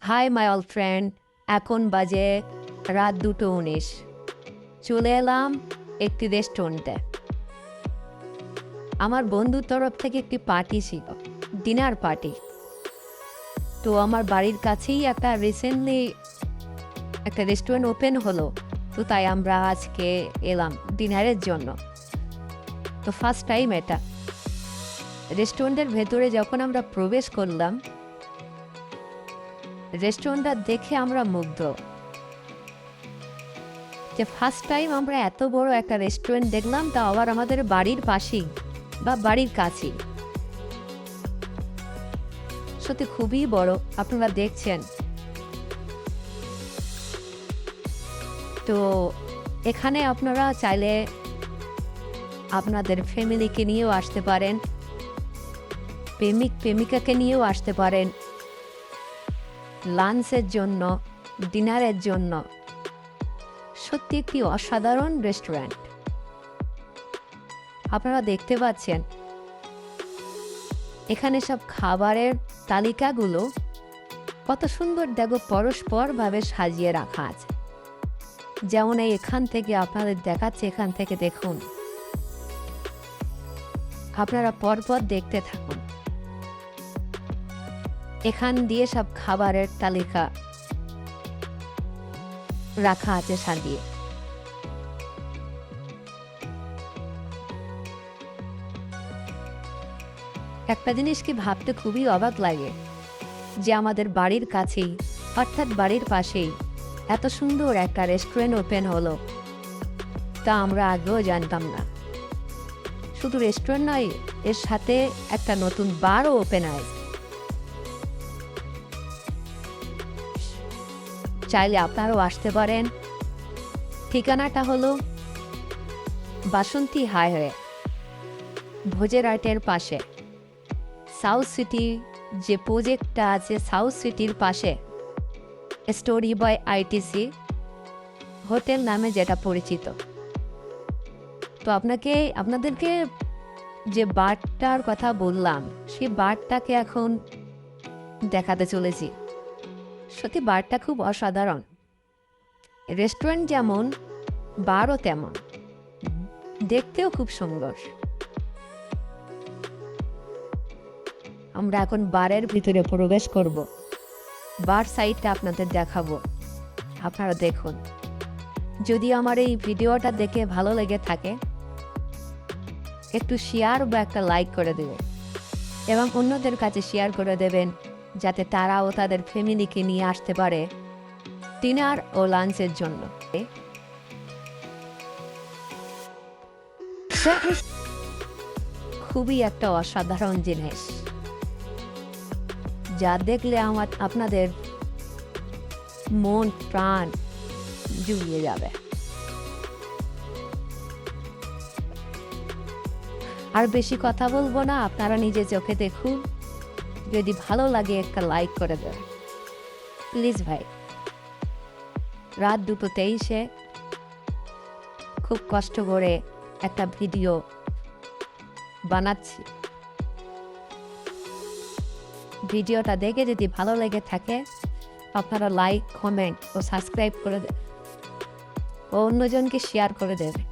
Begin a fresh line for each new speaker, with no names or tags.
Hi my all friend, এখন বাজে রাত 2:19। চলে এলাম একটি রেস্টুরেন্টে। আমার বন্ধুর তরফ থেকে একটি পার্টি ছিল, ডিনার পার্টি। তো আমার বাড়ির কাছেই রিসেন্টলি একটা রেস্টুরেন্ট ওপেন হলো, তো তাই আমরা আজকে এলাম ডিনারের জন্য। তো ফার্স্ট টাইম এটা। রেস্টুরেন্টের ভেতরে যখন আমরা প্রবেশ করলাম, রেস্টুরেন্টটা দেখে আমরা মুগ্ধ যে ফার্স্ট টাইম আমরা এত বড় একটা রেস্টুরেন্ট দেখলাম, তা আবার আমাদের বাড়ির পাশেই বা বাড়ির কাছেই। সত্যি খুবই বড়, আপনারা দেখছেন। তো এখানে আপনারা চাইলে আপনাদের ফ্যামিলিকে নিয়েও আসতে পারেন, প্রেমিক প্রেমিকাকে নিয়েও আসতে পারেন, লাঞ্চের জন্য, ডিনারের জন্য। সত্যি একটি অসাধারণ রেস্টুরেন্ট। আপনারা দেখতে পাচ্ছেন এখানে সব খাবারের তালিকাগুলো কত সুন্দর দেখো, পরস্পরভাবে সাজিয়ে রাখা আছে। যেমন এখান থেকে আপনাদের দেখাচ্ছে, এখান থেকে দেখুন, আপনারা পরপর দেখতে থাকুন। এখান দিয়ে সব খাবারের তালিকা রাখা আছে সাজিয়ে। একটা জিনিস কি ভাবতে খুবই অবাক লাগে যে আমাদের বাড়ির কাছেই, অর্থাৎ বাড়ির পাশেই এত সুন্দর একটা রেস্টুরেন্ট ওপেন হলো, তা আমরা আগেও জানতাম না। শুধু রেস্টুরেন্ট নয়, এর সাথে একটা নতুন বারও ওপেন হয়। চাইলে আপনারাও আসতে পারেন। ঠিকানাটা হলো বাসন্তী হাইওয়ে, ভোজেরহাটের পাশে। সাউথ সিটি যে প্রজেক্টটা আছে, সাউথ সিটির পাশে স্টোরি বয় আইটিসি হোটেল নামে যেটা পরিচিত। তো আপনাদেরকে যে বারটার কথা বললাম, সেই বারটাকে এখন দেখাতে চলেছি। সত্যি বারটা খুব অসাধারণ। রেস্টুরেন্ট যেমন, বারও তেমন, দেখতেও খুব সুন্দর। আমরা এখন বারের ভিতরে প্রবেশ করব, বার সাইডটা আপনাদের দেখাবো। আপনারা দেখুন। যদি আমার এই ভিডিওটা দেখে ভালো লেগে থাকে, একটু শেয়ার বা একটা লাইক করে দেবেন এবং অন্যদের কাছে শেয়ার করে দেবেন, যাতে তারাও তাদের ফ্যামিলিকে নিয়ে আসতে পারে ডিনার ও লাঞ্চের জন্য। খুবই একটা অসাধারণ জিনিস, যা দেখলে আপনাদের মন প্রাণ জুড়িয়ে যাবে। আর বেশি কথা বলবো না, আপনারা নিজে চোখে দেখুন। যদি ভালো লাগে একটা লাইক করে দেবেন প্লিজ ভাই। রাত 2:23 খুব কষ্ট করে একটা ভিডিও বানাচ্ছি। ভিডিওটা দেখে যদি ভালো লেগে থাকে, আপনারা লাইক, কমেন্ট ও সাবস্ক্রাইব করে দেবেন ও অন্যজনকে শেয়ার করে দেবেন।